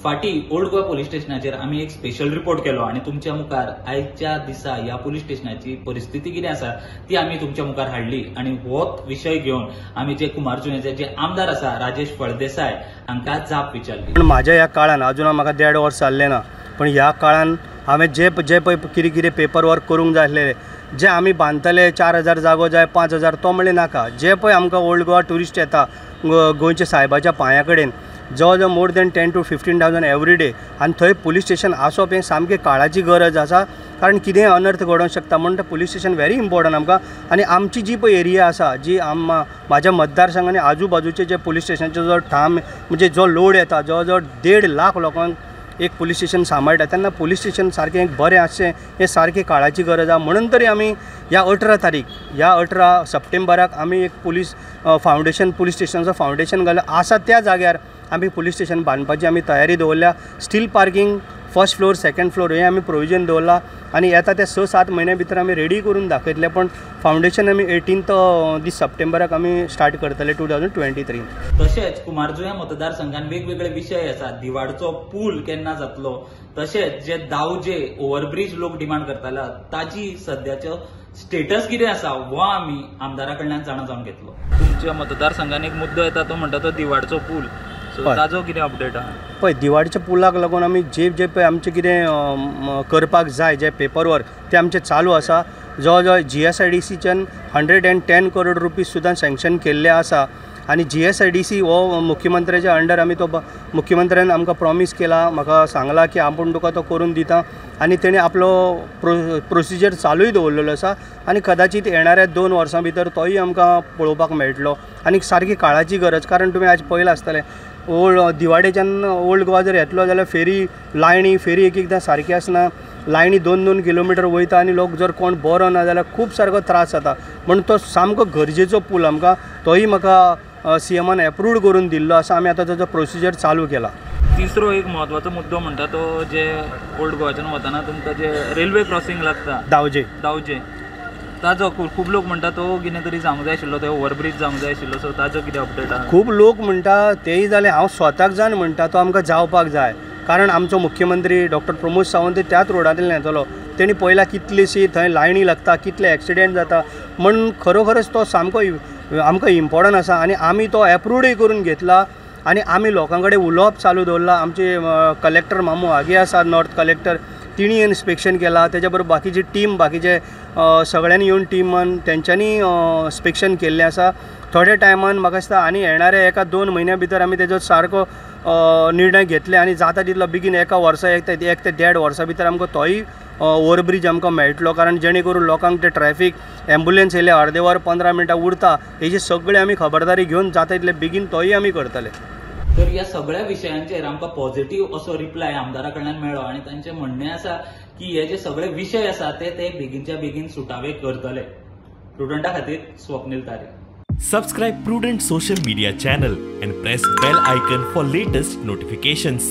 फाटी old Goa police स्टेशनाचेर आमी एक स्पेशल रिपोर्ट केलो आणि तुमच्या मुखार आयच्या दिसा ह्या पोलीस स्टेशनाची परिस्थिती कितें आसा ती आमी तुमच्या मुखार हाडली आणि होच विषय घेवन आमी जे कुमारजुंवेचे जे आमदार आसा राजेश फळदेसाय हांकां जाप विचारली। पण माझ्या ह्या काळान अजून म्हाका 1.5 वर्स जाल्लें ना, पण ह्या काळान हांवें जे पळय कितें पेपर वर्क करूंक जाय आसलें, जे आमी बांदतले 4000 जागो जाय 5000 तो म्हणलें नाका। जे पळय आमकां ओल्ड गोवा ट्युरिस्ट येता गोंयच्या सायबाच्या पांया कडेन जवळ जवळ more than 10 to 15,000 every day, आणि थंय पुलीस स्टेशन आसप हें सामकें काळाची गरज आसा, कारण कितेंय अनर्थ घडोवंक शकता म्हणून तें पुलीस स्टेशन व्हेरी इम्पॉर्टंट आमकां। आणि आमची जी पळय एरिया आसा, जी म्हाज्या मतदारसंघान आनी आजूबाजूचे जे पुलीस स्टेशनाचो जो ठाम म्हणजे जो लोड येता जवळ जवळ 1.5 लाख लोकांक एक पुलीस स्टेशन सांबाळटा, तेन्ना पुलीस स्टेशन सारकें एक बरें आसचें हें सारकें काळाची गरज आसा। म्हणून तरी आमी ह्या 18 तारीख ह्या 18 सप्टेंबराक आमी एक पुलीस फावंडेशन पुलीस स्टेशनाचो फावंडेशन घालून आसा त्या जाग्यार आमी पुलीस स्टेशन बांदपाची आमी तयारी दवरल्या। Steel parking first floor second floor हें आमी प्रोविजन दवरला आणि येता ते 6-7 म्हयन्या भितर आमी रेडी करून दाखयतले, पण फावंडेशन आमी 18 सप्टेंबराक आमी स्टार्ट करतले 2023। तशेंच कुमारजुंवे मतदारसंघात वेगवेगळे विषय आसात। दिवाडचो पूल केन्ना जातलो, तशेंच जे दावजे ओव्हरब्रिज लोक डिमांड करताले ताजी सध्याचो स्टेटस कितें आसा हो आमी आमदारा कडल्यान जाणून घेतलो। तुमच्या मतदारसंघान एक मुद्दो येता तो म्हणटा तो दिवाडचो पूल, ताजो कितें अपडेट आहा? पळय दिवाडच्या पुलाक लागून आमी जे पळय आमचें कितें करपाक जाय जे पेपर वर्क ते आमचें चालू आसा। जवळ जवळ GSIDCच्यान 110 करोड रुपीज सुद्दां सँक्शन केल्ले आसा, आणि GSIDC हो मुख्यमंत्र्याच्या अंडर आमी तो मुख्यमंत्र्यान आमकां प्रॉमीस केला, म्हाका सांगला की आपूण तुका तो करून दिता, आणि तेणे आपलो प्रोसिजर चालूय दवरलेलो आसा, आणि कदाचित येणाऱ्या 2 वर्सां भितर तोय आमकां पळोवपाक मेळटलो। आणि सारकी काळाची गरज, कारण तुमी आज पळयलां आसतलें दिवाडेच्यान ओल्ड गोवा जर येतलो जाल्यार फेरी एकदां सारकी आसना, लायनी 2-2 किलोमिटर वयता आणि लोक जर कोण बरो ना जाल्यार खूब सारको त्रास जाता। म्हणून तो सामको गरजेचो पूल आमकां तोय म्हाका CMन एप्रूव्ड करून दिल्लो आसा, आमी आतां ताजो प्रोसिजर चालू केला। तिसरो एक महत्वाचो मुद्दो म्हणटा तो जे ओल्ड गोवाच्यान वताना तुमकां जे रेल्वे क्रॉसिंग लागता दावजे ताजो खूब लोक म्हणटा तो कितें तरी जावंक जाय आशिल्लो, तो ओव्हरब्रिज जावंक जाय आशिल्लो, सो ताजो कितें अपडेट आहा? खूब लोक म्हणटा तेय जालें, हांव स्वताक जावन म्हणटा तो आमकां जावपाक जाय, कारण आमचो मुख्यमंत्री डॉ. प्रमोद सावंत त्याच रोडांतल्यान येतलो। तेणी पळयलां कितलीशी थंय लायनी लागता, कितले एक्सिडेंट जाता, म्हणून खरोखरच तो सामको आमकां इम्पॉर्टंट आसा, आणि आमी तो एप्रूव्डय करून घेतला, आणि आमी लोकां कडेन उलोवप चालू दवरला। आमचे कलेक्टर मामू आगे आसा, नॉर्थ कलेक्टर, तिणी इन्स्पेक्शन केला, त्याच्या बरोबर बाकीची टीम बाकीचे सगळ्यांनी येवन टीमान तेंच्यांनी इन्स्पेक्शन केल्लें आसा। थोड्या टायमान म्हाका दिसता आनी येणाऱ्या 1-2 म्हयन्या भितर आमी तेजो सारको निर्णय घेतले, आणि जाता तितलो बेगीन 1 वर्सा 1 ते 1.5 वर्सां भितर आमकां तोय ओव्हरब्रिज आमकां मेळटलो, कारण जेणे करून लोकांक ते ट्रॅफिक एम्ब्युलन्स येयले अर्दे वर 15 मिनटां उरता, हेजी सगळे आमी खबरदारी घेवन जाता तितले बेगीन तोय आमी करतले। तर ह्या सगळ्या विशयांचेर आमकां पॉझिटिव्ह असो रिप्लाय आमदारा कडल्यान मेळ्ळो, आणि तांचें म्हणणें आसा की हे जे सगळे विषय आसा ते बेगीनच्या बेगीन सुटावे करतले। प्रुडंटा खातीर स्वप्नील तारे। Subscribe Prudent social media channel and press bell icon for latest notifications.